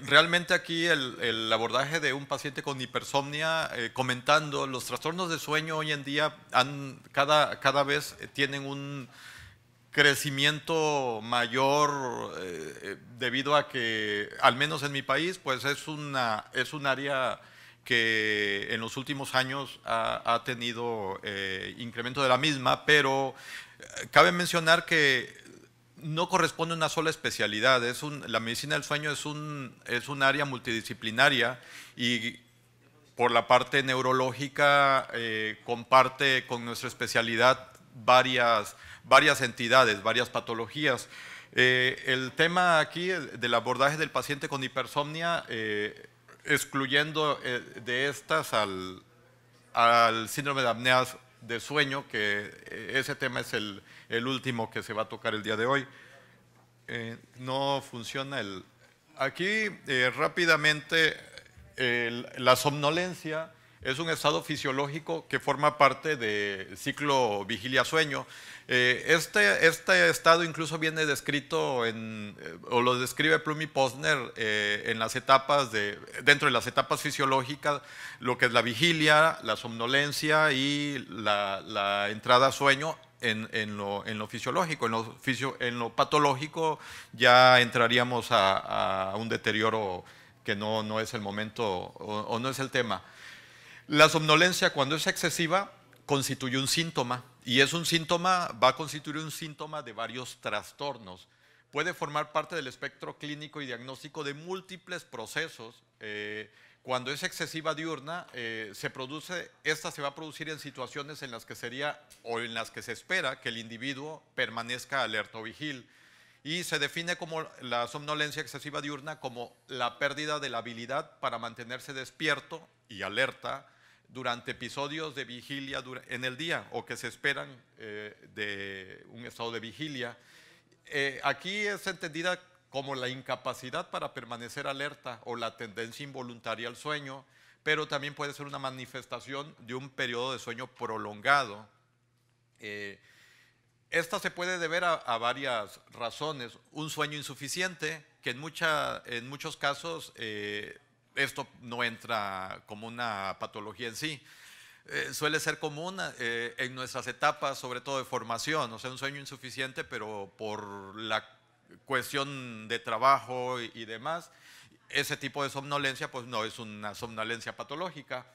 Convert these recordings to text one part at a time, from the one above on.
Realmente aquí el abordaje de un paciente con hipersomnia, comentando los trastornos de sueño hoy en día cada vez tienen un crecimiento mayor debido a que, al menos en mi país, pues es un área que en los últimos años ha tenido incremento de la misma, pero cabe mencionar que no corresponde a una sola especialidad. La medicina del sueño es un área multidisciplinaria y por la parte neurológica comparte con nuestra especialidad varias entidades, varias patologías. El tema aquí del abordaje del paciente con hipersomnia, excluyendo de estas al síndrome de apnea de sueño, que ese tema es el último que se va a tocar el día de hoy. No funciona el... Aquí rápidamente, la somnolencia es un estado fisiológico que forma parte del ciclo vigilia-sueño. Este estado incluso viene descrito o lo describe Plum y Posner en las etapas dentro de las etapas fisiológicas, lo que es la vigilia, la somnolencia y la entrada a sueño en lo fisiológico. En lo patológico ya entraríamos a un deterioro que no es el momento o no es el tema. La somnolencia, cuando es excesiva, constituye un síntoma, y va a constituir un síntoma de varios trastornos. Puede formar parte del espectro clínico y diagnóstico de múltiples procesos. Cuando es excesiva diurna, esta se va a producir en situaciones en las que en las que se espera que el individuo permanezca alerta o vigil. Y se define como la somnolencia excesiva diurna como la pérdida de la habilidad para mantenerse despierto y alerta durante episodios de vigilia en el día, o que se esperan de un estado de vigilia. Aquí es entendida como la incapacidad para permanecer alerta o la tendencia involuntaria al sueño, pero también puede ser una manifestación de un periodo de sueño prolongado. Esta se puede deber a varias razones. Un sueño insuficiente, que en muchos casos esto no entra como una patología en sí. Suele ser común en nuestras etapas, sobre todo de formación, o sea, un sueño insuficiente, pero por la cuestión de trabajo y demás, ese tipo de somnolencia pues no es una somnolencia patológica.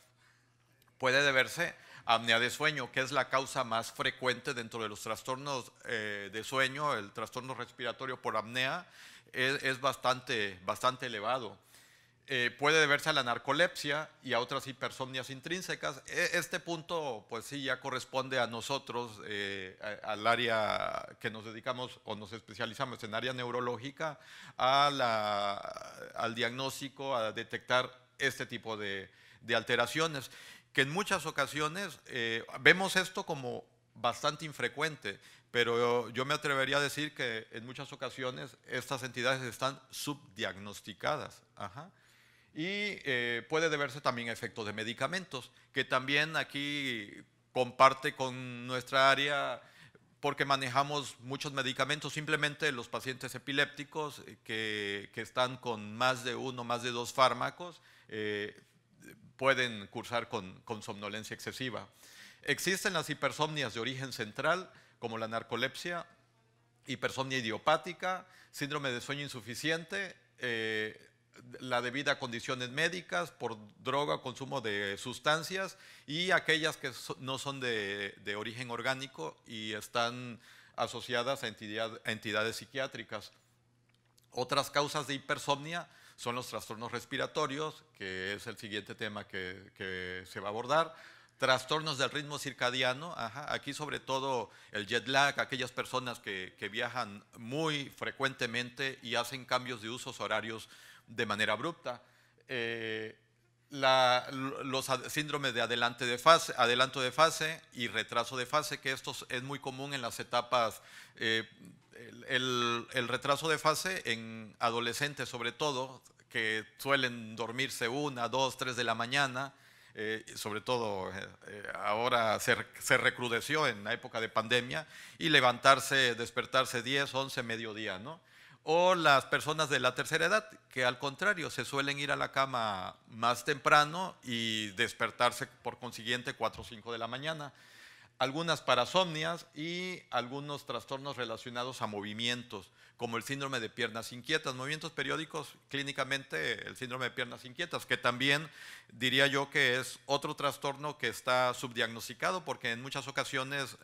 Puede deberse a apnea de sueño, que es la causa más frecuente dentro de los trastornos de sueño. El trastorno respiratorio por apnea es bastante elevado. Puede deberse a la narcolepsia y a otras hipersomnias intrínsecas. Este punto, pues sí, ya corresponde a nosotros, al área que nos dedicamos o nos especializamos en área neurológica, al diagnóstico, a detectar este tipo de alteraciones, que en muchas ocasiones vemos esto como bastante infrecuente, pero yo me atrevería a decir que en muchas ocasiones estas entidades están subdiagnosticadas. Ajá. Y puede deberse también a efectos de medicamentos, que también aquí comparte con nuestra área, porque manejamos muchos medicamentos. Simplemente los pacientes epilépticos que están con más de uno, más de dos fármacos, pueden cursar con somnolencia excesiva. Existen las hipersomnias de origen central, como la narcolepsia, hipersomnia idiopática, síndrome de sueño insuficiente, la debida a condiciones médicas, por droga o consumo de sustancias, y aquellas que no son de origen orgánico y están asociadas a entidades psiquiátricas. Otras causas de hipersomnia son los trastornos respiratorios, que es el siguiente tema que se va a abordar. Trastornos del ritmo circadiano, aquí sobre todo el jet lag, aquellas personas que viajan muy frecuentemente y hacen cambios de usos horarios de manera abrupta. Los síndromes de adelanto de fase y retraso de fase, que esto es muy común en las etapas, el retraso de fase en adolescentes sobre todo, que suelen dormirse 1, 2, 3 de la mañana, sobre todo ahora se recrudeció en la época de pandemia, y despertarse 10, 11, mediodía, ¿no? O las personas de la tercera edad, que al contrario, se suelen ir a la cama más temprano y despertarse por consiguiente 4 o 5 de la mañana. Algunas parasomnias y algunos trastornos relacionados a movimientos, como el síndrome de piernas inquietas, movimientos periódicos, clínicamente el síndrome de piernas inquietas, que también diría yo que es otro trastorno que está subdiagnosticado porque en muchas ocasiones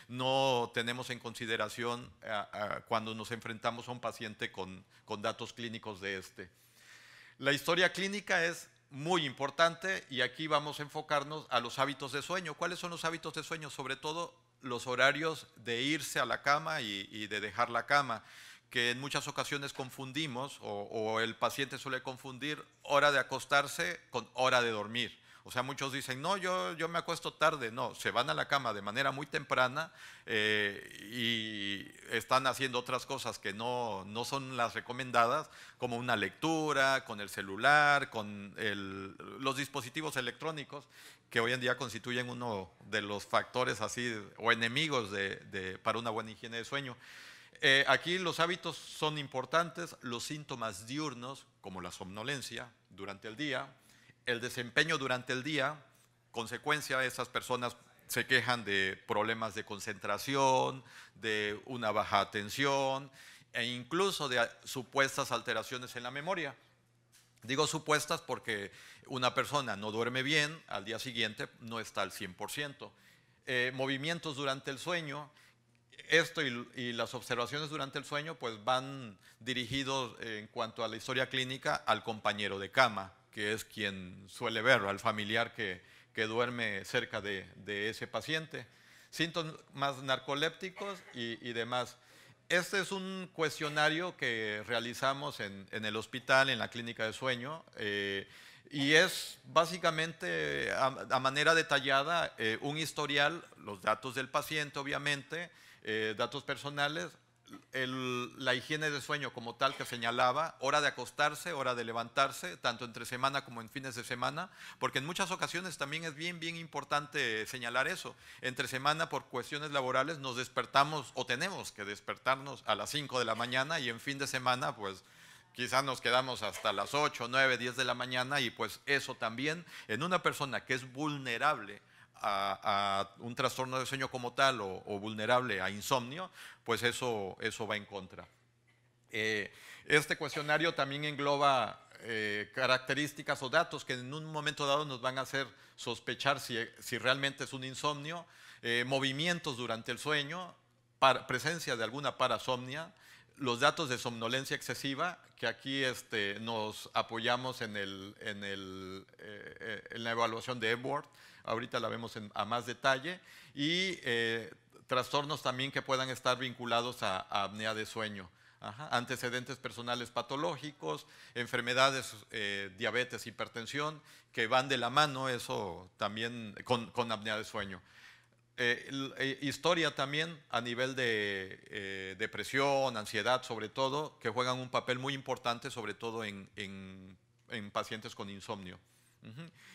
no tenemos en consideración cuando nos enfrentamos a un paciente con datos clínicos de este. La historia clínica es muy importante y aquí vamos a enfocarnos a los hábitos de sueño. ¿Cuáles son los hábitos de sueño? Sobre todo los horarios de irse a la cama y de dejar la cama, que en muchas ocasiones confundimos o el paciente suele confundir hora de acostarse con hora de dormir. O sea, muchos dicen, no, yo me acuesto tarde. No, se van a la cama de manera muy temprana y están haciendo otras cosas que no son las recomendadas, como una lectura, con el celular, con los dispositivos electrónicos, que hoy en día constituyen uno de los factores así o enemigos para una buena higiene de sueño. Aquí los hábitos son importantes, los síntomas diurnos, como la somnolencia durante el día, el desempeño durante el día, consecuencia, esas personas se quejan de problemas de concentración, de una baja atención e incluso de supuestas alteraciones en la memoria. Digo supuestas porque una persona no duerme bien, al día siguiente no está al 100%. Movimientos durante el sueño. Esto y las observaciones durante el sueño pues van dirigidos en cuanto a la historia clínica al compañero de cama, que es quien suele verlo, al familiar que duerme cerca de ese paciente. Síntomas narcolépticos y demás. Este es un cuestionario que realizamos en el hospital, en la clínica de sueño, y es básicamente a manera detallada un historial, los datos del paciente obviamente, datos personales, la higiene de sueño como tal que señalaba, hora de acostarse, hora de levantarse, tanto entre semana como en fines de semana, porque en muchas ocasiones también es bien importante señalar eso. Entre semana por cuestiones laborales nos despertamos o tenemos que despertarnos a las 5 de la mañana y en fin de semana pues quizás nos quedamos hasta las 8, 9, 10 de la mañana y pues eso también en una persona que es vulnerable a un trastorno de sueño como tal o vulnerable a insomnio, pues eso va en contra. Este cuestionario también engloba características o datos que en un momento dado nos van a hacer sospechar si realmente es un insomnio, movimientos durante el sueño, presencia de alguna parasomnia, los datos de somnolencia excesiva, que aquí nos apoyamos en la evaluación de Epworth, ahorita la vemos a más detalle, y trastornos también que puedan estar vinculados a apnea de sueño. Antecedentes personales patológicos, enfermedades, diabetes, hipertensión, que van de la mano, eso también con apnea de sueño. Historia también a nivel de depresión, ansiedad sobre todo, que juegan un papel muy importante sobre todo en pacientes con insomnio.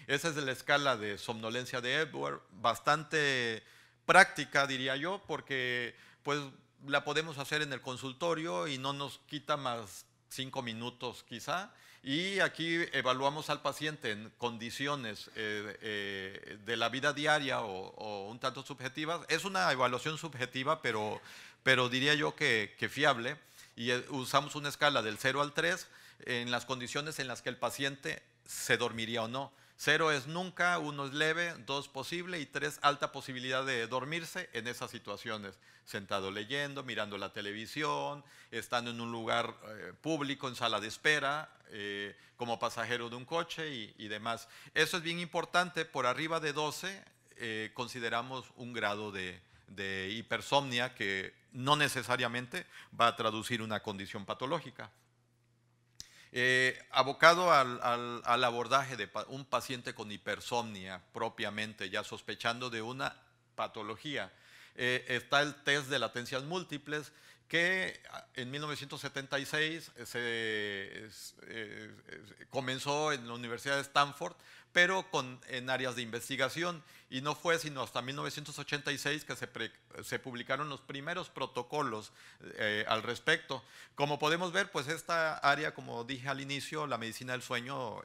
Esa es la escala de somnolencia de Epworth, bastante práctica diría yo, porque pues la podemos hacer en el consultorio y no nos quita más 5 minutos quizá. Y aquí evaluamos al paciente en condiciones de la vida diaria o un tanto subjetivas. Es una evaluación subjetiva, pero diría yo que fiable. Y usamos una escala del 0 al 3 en las condiciones en las que el paciente se dormiría o no. 0 es nunca, 1 es leve, 2 posible y 3 alta posibilidad de dormirse en esas situaciones. Sentado leyendo, mirando la televisión, estando en un lugar público, en sala de espera, como pasajero de un coche y demás. Eso es bien importante, por arriba de 12 consideramos un grado de hipersomnia que no necesariamente va a traducir una condición patológica. Abocado al abordaje de un paciente con hipersomnia propiamente, ya sospechando de una patología, está el test de latencias múltiples, que en 1976 comenzó en la Universidad de Stanford, pero en áreas de investigación, y no fue sino hasta 1986 que se publicaron los primeros protocolos al respecto. Como podemos ver, pues esta área, como dije al inicio, la medicina del sueño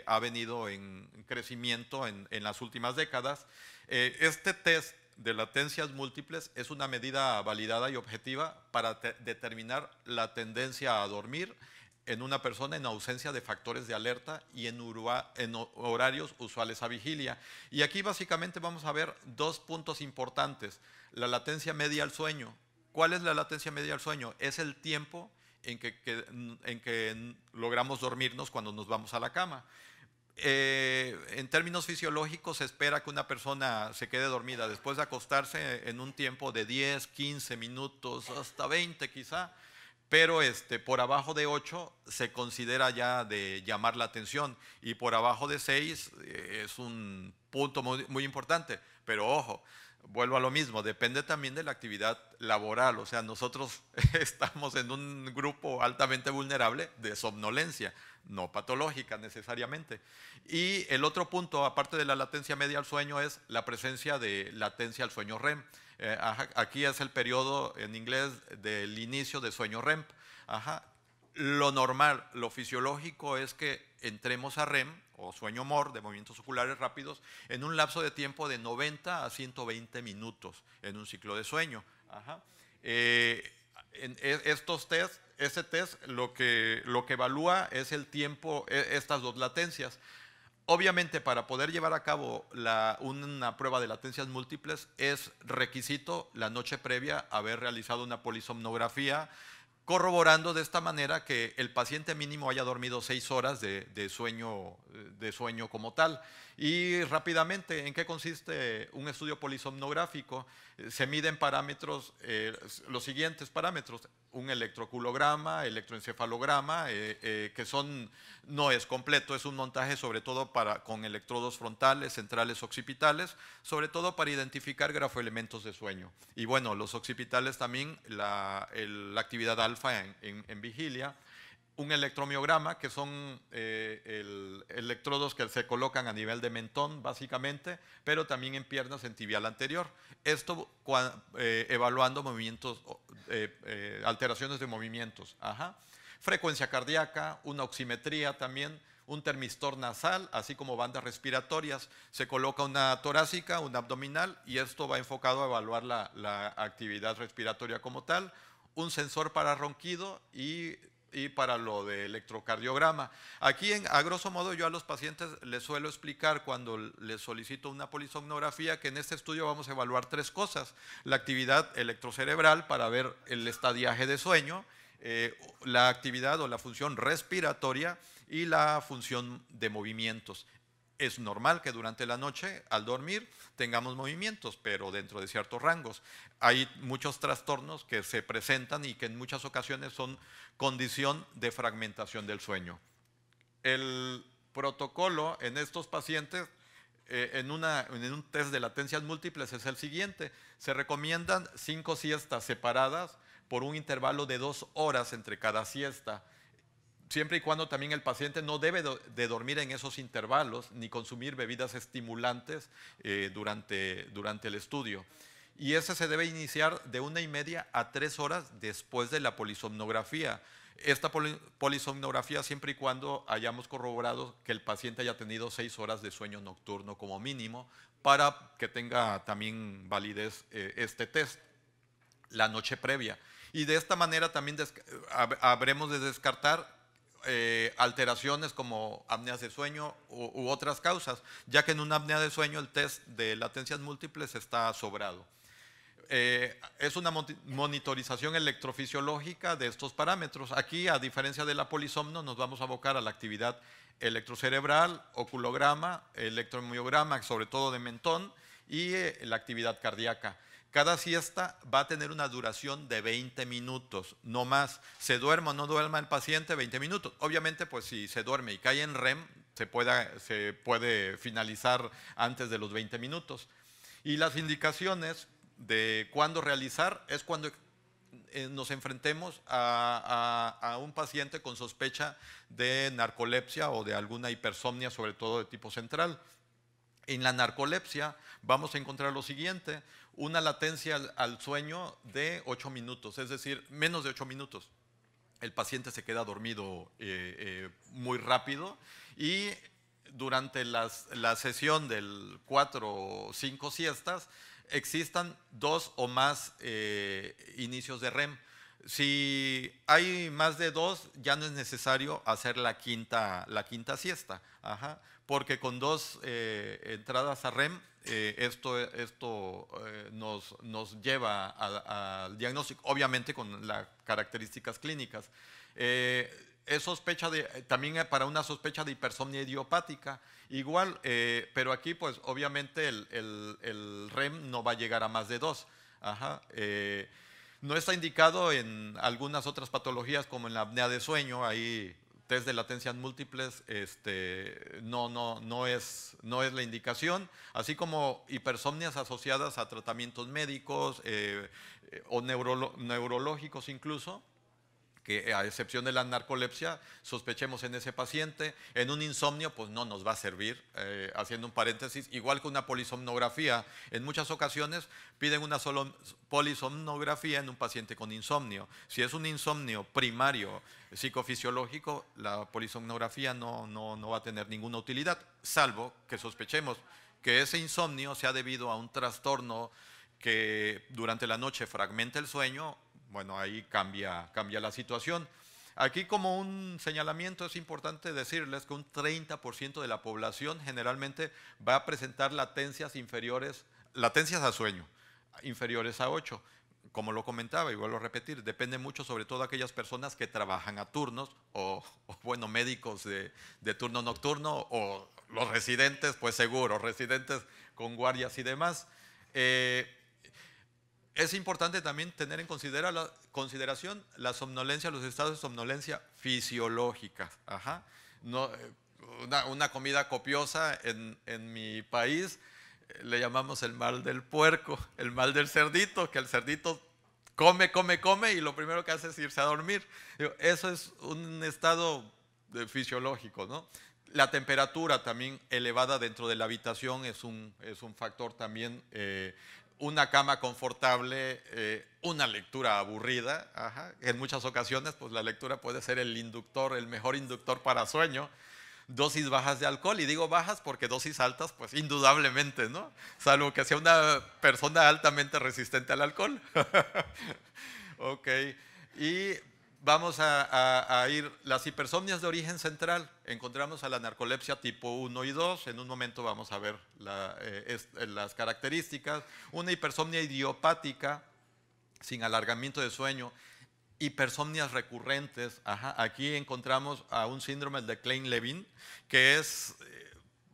ha venido en crecimiento en las últimas décadas. Este test de latencias múltiples es una medida validada y objetiva para determinar la tendencia a dormir en una persona en ausencia de factores de alerta y en horarios usuales a vigilia. Y aquí básicamente vamos a ver dos puntos importantes. La latencia media al sueño. ¿Cuál es la latencia media al sueño? Es el tiempo en que logramos dormirnos cuando nos vamos a la cama. En términos fisiológicos se espera que una persona se quede dormida después de acostarse en un tiempo de 10, 15 minutos, hasta 20 quizá, pero por abajo de 8 se considera ya de llamar la atención, y por abajo de 6 es un punto muy, muy importante. Pero ojo, vuelvo a lo mismo, depende también de la actividad laboral. O sea, nosotros estamos en un grupo altamente vulnerable de somnolencia, no patológica necesariamente. Y el otro punto, aparte de la latencia media al sueño, es la presencia de latencia al sueño REM. Aquí es el periodo en inglés del inicio de sueño REM. Lo normal, lo fisiológico es que entremos a REM, o sueño MOR, de movimientos oculares rápidos, en un lapso de tiempo de 90 a 120 minutos en un ciclo de sueño. Este test lo que evalúa es el tiempo, estas dos latencias. Obviamente, para poder llevar a cabo una prueba de latencias múltiples es requisito la noche previa haber realizado una polisomnografía, corroborando de esta manera que el paciente mínimo haya dormido 6 horas de sueño como tal. Y rápidamente, ¿en qué consiste un estudio polisomnográfico? Se miden parámetros, los siguientes parámetros: un electroculograma, electroencefalograma, que no es completo, es un montaje sobre todo con electrodos frontales, centrales, occipitales, sobre todo para identificar grafoelementos de sueño. Y bueno, los occipitales también, la actividad alfa en vigilia. Un electromiograma, que son electrodos que se colocan a nivel de mentón, básicamente, pero también en piernas, en tibial anterior. Esto evaluando movimientos, alteraciones de movimientos. Frecuencia cardíaca, una oximetría también, un termistor nasal, así como bandas respiratorias. Se coloca una torácica, una abdominal, y esto va enfocado a evaluar la actividad respiratoria como tal. Un sensor para ronquido y para lo de electrocardiograma. Aquí, a grosso modo, yo a los pacientes les suelo explicar, cuando les solicito una polisomnografía, que en este estudio vamos a evaluar 3 cosas: la actividad electrocerebral para ver el estadiaje de sueño, la actividad o la función respiratoria y la función de movimientos. Es normal que durante la noche, al dormir, tengamos movimientos, pero dentro de ciertos rangos. Hay muchos trastornos que se presentan y que en muchas ocasiones son condición de fragmentación del sueño. El protocolo en estos pacientes, en un test de latencias múltiples, es el siguiente: se recomiendan 5 siestas separadas por un intervalo de 2 horas entre cada siesta, siempre y cuando también el paciente no debe de dormir en esos intervalos ni consumir bebidas estimulantes durante el estudio. Y ese se debe iniciar de 1:30 a 3 horas después de la polisomnografía. Esta polisomnografía siempre y cuando hayamos corroborado que el paciente haya tenido 6 horas de sueño nocturno como mínimo, para que tenga también validez este test. La noche previa. Y de esta manera también habremos de descartar alteraciones como apneas de sueño u otras causas, ya que en una apnea de sueño el test de latencias múltiples está sobrado. Es una monitorización electrofisiológica de estos parámetros. Aquí, a diferencia de la polisomno, nos vamos a abocar a la actividad electrocerebral, oculograma, electromiograma, sobre todo de mentón, y la actividad cardíaca. Cada siesta va a tener una duración de 20 minutos, no más. Se duerma o no duerma el paciente, 20 minutos. Obviamente, pues si se duerme y cae en REM, se puede finalizar antes de los 20 minutos. Y las indicaciones de cuándo realizar es cuando nos enfrentemos a un paciente con sospecha de narcolepsia o de alguna hipersomnia, sobre todo de tipo central. En la narcolepsia vamos a encontrar lo siguiente: una latencia al sueño de 8 minutos, es decir, menos de 8 minutos. El paciente se queda dormido muy rápido, y durante la sesión del 4 o 5 siestas existan 2 o más inicios de REM. Si hay más de 2, ya no es necesario hacer la quinta siesta, ajá, porque con 2 entradas a REM, esto nos lleva al diagnóstico, obviamente con las características clínicas. Es sospecha también para una sospecha de hipersomnia idiopática, igual, pero aquí pues obviamente el REM no va a llegar a más de 2. Ajá, no está indicado en algunas otras patologías como en la apnea de sueño. Ahí test de latencias múltiples no es la indicación, así como hipersomnias asociadas a tratamientos médicos o neurológicos incluso, que a excepción de la narcolepsia sospechemos en ese paciente. En un insomnio pues no nos va a servir. Haciendo un paréntesis, igual que una polisomnografía, en muchas ocasiones piden una solo polisomnografía en un paciente con insomnio. Si es un insomnio primario psicofisiológico, la polisomnografía no va a tener ninguna utilidad, salvo que sospechemos que ese insomnio sea debido a un trastorno que durante la noche fragmenta el sueño. Bueno, ahí cambia la situación. Aquí, como un señalamiento, es importante decirles que un 30% de la población generalmente va a presentar latencias a sueño, inferiores a 8. Como lo comentaba y vuelvo a repetir, depende mucho, sobre todo aquellas personas que trabajan a turnos o bueno, médicos de turno nocturno, o los residentes, pues seguro, residentes con guardias y demás. Es importante también tener en consideración la somnolencia, los estados de somnolencia fisiológica. Ajá. No, una comida copiosa en mi país le llamamos el mal del puerco, el mal del cerdito, que el cerdito come y lo primero que hace es irse a dormir. Eso es un estado fisiológico, ¿no? La temperatura también elevada dentro de la habitación es un factor también. Una cama confortable, una lectura aburrida. Ajá. En muchas ocasiones pues la lectura puede ser el mejor inductor para sueño. Dosis bajas de alcohol, y digo bajas porque dosis altas pues indudablemente, ¿no? Salvo que sea una persona altamente resistente al alcohol. Ok, y vamos a ir, las hipersomnias de origen central. Encontramos a la narcolepsia tipo 1 y 2, en un momento vamos a ver las características. Una hipersomnia idiopática sin alargamiento de sueño, hipersomnias recurrentes. Ajá. Aquí encontramos a un síndrome de Klein-Levin, que es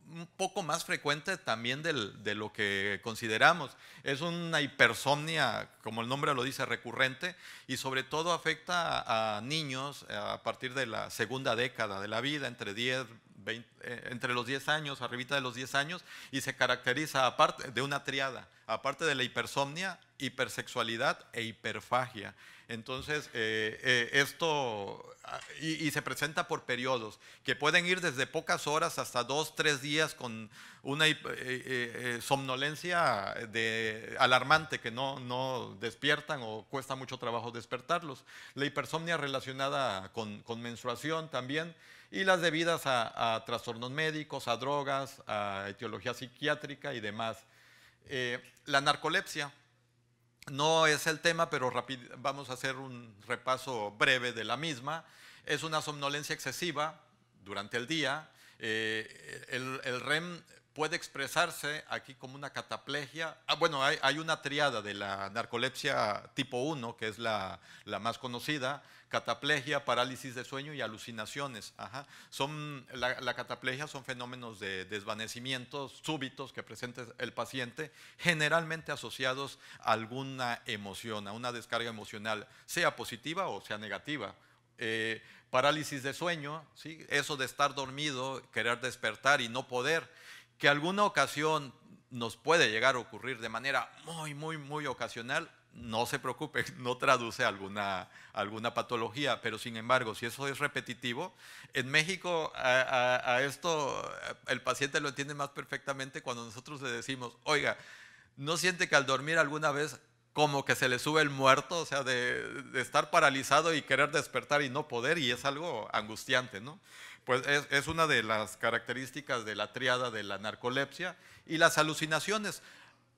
un poco más frecuente también de lo que consideramos. Es una hipersomnia, como el nombre lo dice, recurrente, y sobre todo afecta a niños a partir de la segunda década de la vida, entre los 10 años, arribita de los 10 años, y se caracteriza aparte de una triada, aparte de la hipersomnia, hipersexualidad e hiperfagia. Entonces, esto y se presenta por periodos que pueden ir desde pocas horas hasta 2, 3 días con una somnolencia alarmante, que no despiertan o cuesta mucho trabajo despertarlos. La hipersomnia relacionada con menstruación también, y las debidas a trastornos médicos, a drogas, a etiología psiquiátrica y demás. La narcolepsia no es el tema, pero vamos a hacer un repaso breve de la misma. Es una somnolencia excesiva durante el día. El REM puede expresarse aquí como una cataplegia. Bueno, hay una triada de la narcolepsia tipo 1, que es la más conocida: cataplegia, parálisis de sueño y alucinaciones. Ajá. La cataplegia son fenómenos de desvanecimientos súbitos que presenta el paciente, generalmente asociados a alguna emoción, a una descarga emocional, sea positiva o sea negativa. Parálisis de sueño, ¿sí? Eso de estar dormido, querer despertar y no poder, que alguna ocasión nos puede llegar a ocurrir de manera muy ocasional, no se preocupe, no traduce alguna patología, pero sin embargo, si eso es repetitivo, en México a esto el paciente lo entiende más perfectamente cuando nosotros le decimos, oiga, ¿no siente que al dormir alguna vez como que se le sube el muerto? O sea, de estar paralizado y querer despertar y no poder, y es algo angustiante, ¿no? Pues es una de las características de la tríada de la narcolepsia. Y las alucinaciones,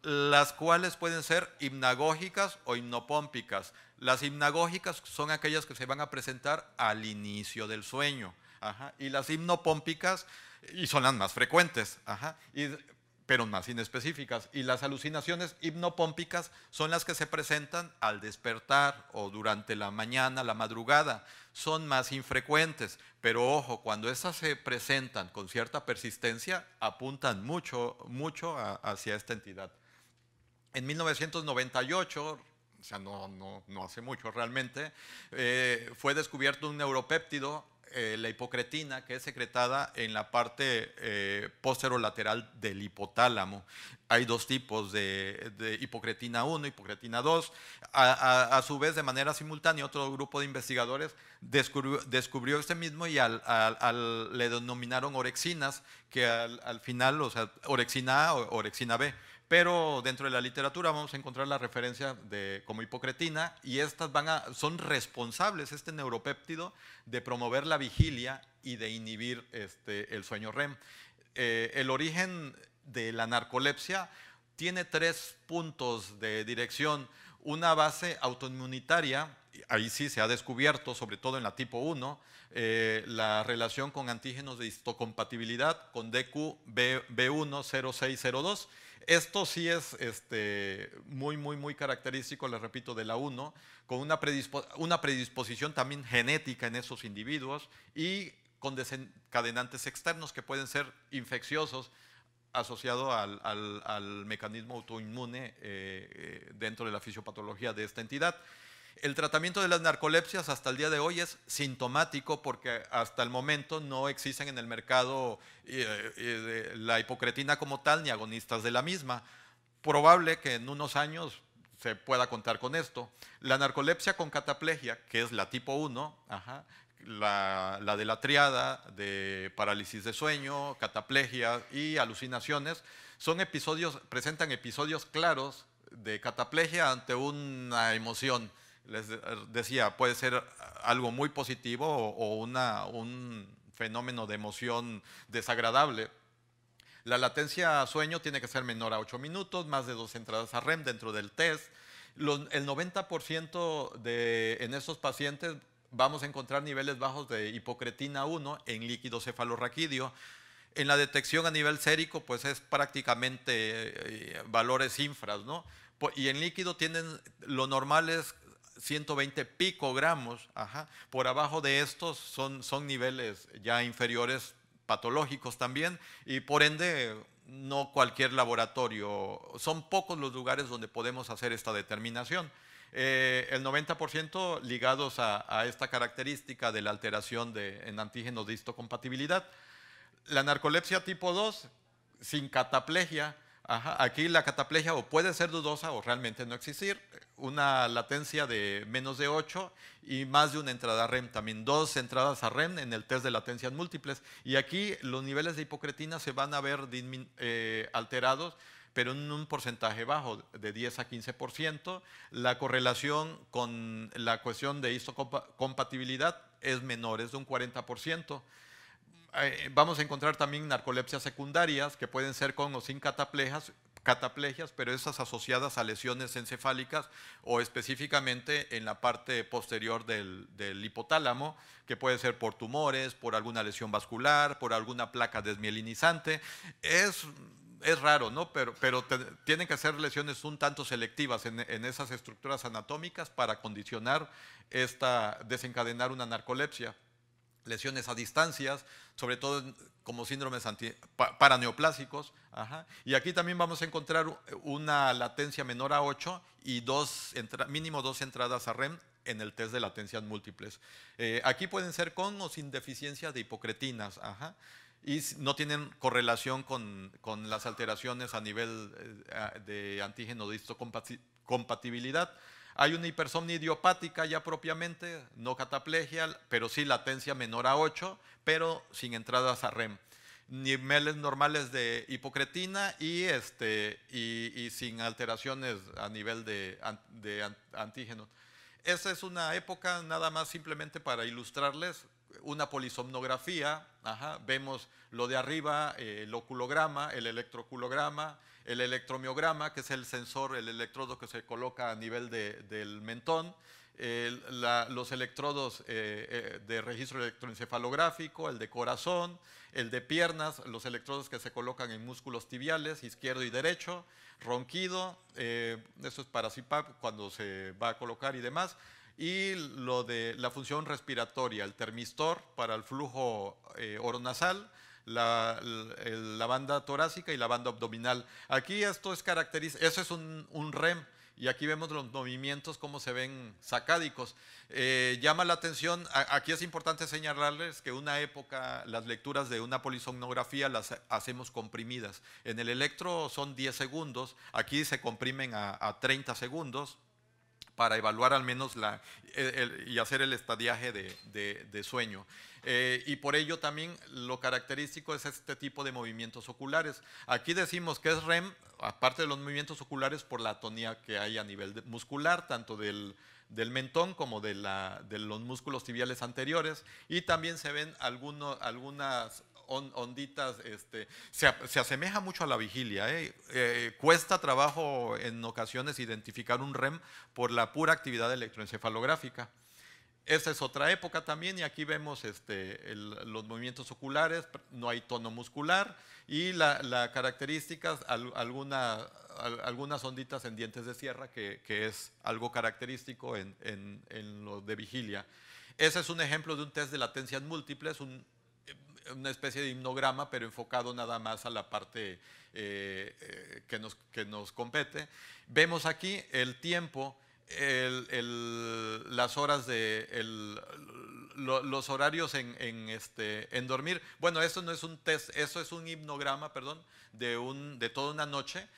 las cuales pueden ser hipnagógicas o hipnopómpicas. Las hipnagógicas son aquellas que se van a presentar al inicio del sueño. Ajá. Y las hipnopómpicas, y son las más frecuentes, ajá, pero más inespecíficas. Y las alucinaciones hipnopómpicas son las que se presentan al despertar o durante la mañana, la madrugada. Son más infrecuentes, pero ojo, cuando estas se presentan con cierta persistencia, apuntan mucho hacia esta entidad. En 1998, o sea, no hace mucho realmente, fue descubierto un neuropéptido, la hipocretina, que es secretada en la parte posterolateral del hipotálamo. Hay dos tipos de hipocretina 1, hipocretina 2. A su vez, de manera simultánea, otro grupo de investigadores descubrió este mismo y le denominaron orexinas, que al final, o sea, orexina A o orexina B. Pero dentro de la literatura vamos a encontrar la referencia como hipocretina, y estas son responsables, este neuropéptido, de promover la vigilia y de inhibir el sueño REM. El origen de la narcolepsia tiene 3 puntos de dirección. Una base autoinmunitaria, ahí sí se ha descubierto, sobre todo en la tipo 1, la relación con antígenos de histocompatibilidad con DQ B10602. Esto sí es muy característico, les repito, de la 1, con una predisposición también genética en esos individuos y con desencadenantes externos que pueden ser infecciosos, asociado al mecanismo autoinmune dentro de la fisiopatología de esta entidad. El tratamiento de las narcolepsias hasta el día de hoy es sintomático, porque hasta el momento no existen en el mercado la hipocretina como tal ni agonistas de la misma. Probable que en unos años se pueda contar con esto. La narcolepsia con cataplegia, que es la tipo 1, ajá, la de la triada de parálisis de sueño, cataplegia y alucinaciones, presentan episodios claros de cataplegia ante una emoción. Les decía, puede ser algo muy positivo o un fenómeno de emoción desagradable. La latencia a sueño tiene que ser menor a 8 minutos, más de 2 entradas a REM dentro del test. El 90% en estos pacientes vamos a encontrar niveles bajos de hipocretina 1 en líquido cefalorraquídeo. En la detección a nivel sérico, pues es prácticamente valores infras, ¿no? Y en líquido lo normal es 120 picogramos, ajá. Por abajo de estos son niveles ya inferiores, patológicos también, y por ende no cualquier laboratorio, son pocos los lugares donde podemos hacer esta determinación. El 90% ligados a esta característica de la alteración en antígenos de histocompatibilidad. La narcolepsia tipo 2, sin cataplegia. Ajá, aquí la cataplegia o puede ser dudosa o realmente no existir. Una latencia de menos de 8 y más de una entrada a REM. También 2 entradas a REM en el test de latencias múltiples. Y aquí los niveles de hipocretina se van a ver alterados, pero en un porcentaje bajo, de 10 a 15%. La correlación con la cuestión de histocompatibilidad es menor, es de un 40%. Vamos a encontrar también narcolepsias secundarias, que pueden ser con o sin cataplegias, pero esas asociadas a lesiones encefálicas o específicamente en la parte posterior del hipotálamo, que puede ser por tumores, por alguna lesión vascular, por alguna placa desmielinizante. Es raro, ¿no? Pero tienen que ser lesiones un tanto selectivas en esas estructuras anatómicas para desencadenar una narcolepsia. Lesiones a distancias, sobre todo como síndromes paraneoplásicos. Ajá. Y aquí también vamos a encontrar una latencia menor a 8 y mínimo 2 entradas a REM en el test de latencias múltiples. Aquí pueden ser con o sin deficiencia de hipocretinas. Ajá. Y no tienen correlación con las alteraciones a nivel de antígeno de compatibilidad. Hay una hipersomnia idiopática ya propiamente, no cataplegia, pero sí latencia menor a 8, pero sin entradas a REM. Niveles normales de hipocretina y sin alteraciones a nivel de antígenos. Esa es una época nada más simplemente para ilustrarles una polisomnografía. Vemos lo de arriba, el oculograma, el electroculograma, el electromiograma, que es el sensor, el electrodo que se coloca a nivel del mentón, los electrodos de registro electroencefalográfico, el de corazón, el de piernas, los electrodos que se colocan en músculos tibiales, izquierdo y derecho, ronquido, eso es para CPAP cuando se va a colocar y demás, y lo de la función respiratoria, el termistor para el flujo oronasal, la banda torácica y la banda abdominal. Aquí esto es característico, eso es un REM. Y aquí vemos los movimientos, cómo se ven sacádicos. Llama la atención, aquí es importante señalarles que una época las lecturas de una polisomnografía las hacemos comprimidas. En el electro son 10 segundos, aquí se comprimen a 30 segundos para evaluar al menos y hacer el estadiaje de sueño. Y por ello también lo característico es este tipo de movimientos oculares. Aquí decimos que es REM, aparte de los movimientos oculares, por la atonía que hay a nivel muscular, tanto del mentón como de los músculos tibiales anteriores, y también se ven algunas onditas, se asemeja mucho a la vigilia. Cuesta trabajo en ocasiones identificar un REM por la pura actividad electroencefalográfica. Esa es otra época también, y aquí vemos los movimientos oculares, no hay tono muscular, y la característica, algunas onditas en dientes de sierra, que es algo característico en lo de vigilia. Ese es un ejemplo de un test de latencias múltiples, una especie de himnograma, pero enfocado nada más a la parte que nos compete. Vemos aquí el tiempo, las horas los horarios en dormir. Bueno, eso no es un test, eso es un himnograma, perdón, de toda una noche,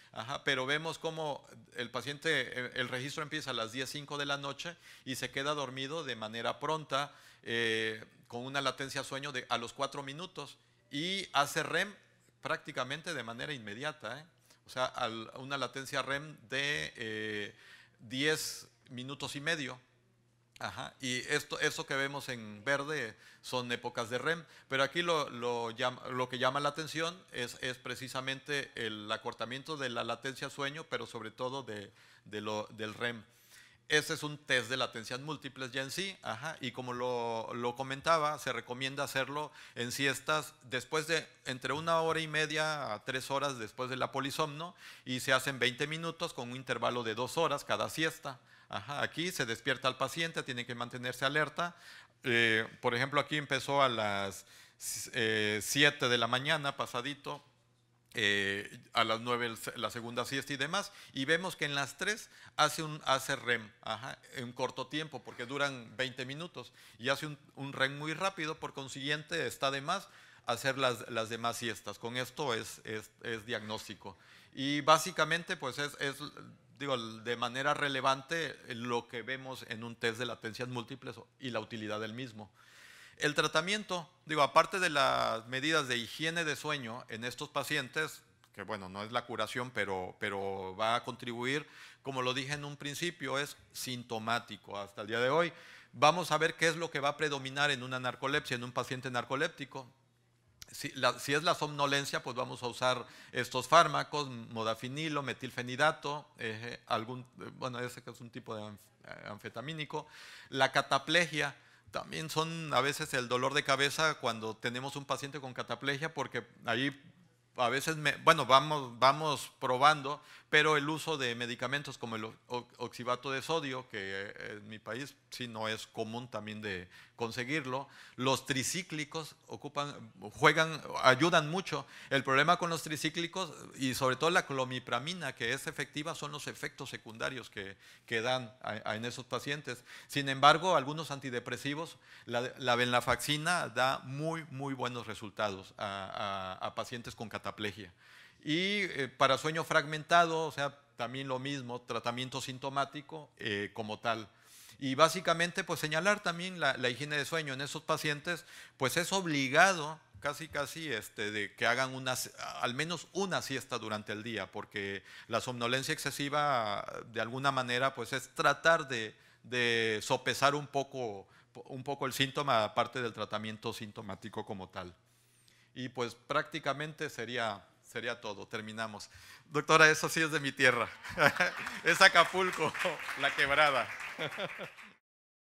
pero vemos cómo el paciente, el registro empieza a las 10:05 de la noche y se queda dormido de manera pronta, con una latencia sueño a los 4 minutos, y hace REM prácticamente de manera inmediata, o sea, una latencia REM de 10 minutos y medio. Y eso que vemos en verde son épocas de REM, pero aquí lo que llama la atención es precisamente el acortamiento de la latencia sueño, pero sobre todo del REM. Ese es un test de latencias múltiples ya en sí, y como lo comentaba, se recomienda hacerlo en siestas después de entre 1 hora y media a 3 horas después de la polisomno, y se hacen 20 minutos con un intervalo de 2 horas cada siesta. Aquí se despierta al paciente, tiene que mantenerse alerta. Por ejemplo, aquí empezó a las 7 de la mañana, pasadito, a las 9 la segunda siesta y demás, y vemos que en las 3 hace REM, en corto tiempo, porque duran 20 minutos, y hace un REM muy rápido, por consiguiente está de más hacer las demás siestas. Con esto es diagnóstico. Y básicamente pues digo, de manera relevante lo que vemos en un test de latencias múltiples y la utilidad del mismo. El tratamiento, digo, aparte de las medidas de higiene de sueño en estos pacientes, que bueno, no es la curación, pero va a contribuir, como lo dije en un principio, es sintomático hasta el día de hoy. Vamos a ver qué es lo que va a predominar en una narcolepsia, en un paciente narcoléptico. Si es la somnolencia, pues vamos a usar estos fármacos, modafinilo, metilfenidato, bueno, ese que es un tipo de anfetamínico. La cataplegia, también son a veces el dolor de cabeza cuando tenemos un paciente con cataplegia, porque ahí a veces, vamos probando, pero el uso de medicamentos como el oxibato de sodio, que en mi país sí no es común también de conseguirlo, los tricíclicos ayudan mucho. El problema con los tricíclicos, y sobre todo la clomipramina, que es efectiva, son los efectos secundarios que dan en esos pacientes. Sin embargo, algunos antidepresivos, la venlafaxina da muy buenos resultados a pacientes con cataplegia. Y para sueño fragmentado, o sea, también lo mismo, tratamiento sintomático como tal. Y básicamente, pues señalar también la higiene de sueño en esos pacientes, pues es obligado casi de que hagan al menos una siesta durante el día, porque la somnolencia excesiva de alguna manera pues es tratar de sopesar un poco el síntoma, aparte del tratamiento sintomático como tal. Y pues prácticamente sería todo, terminamos. Doctora, eso sí es de mi tierra, es Acapulco, la Quebrada.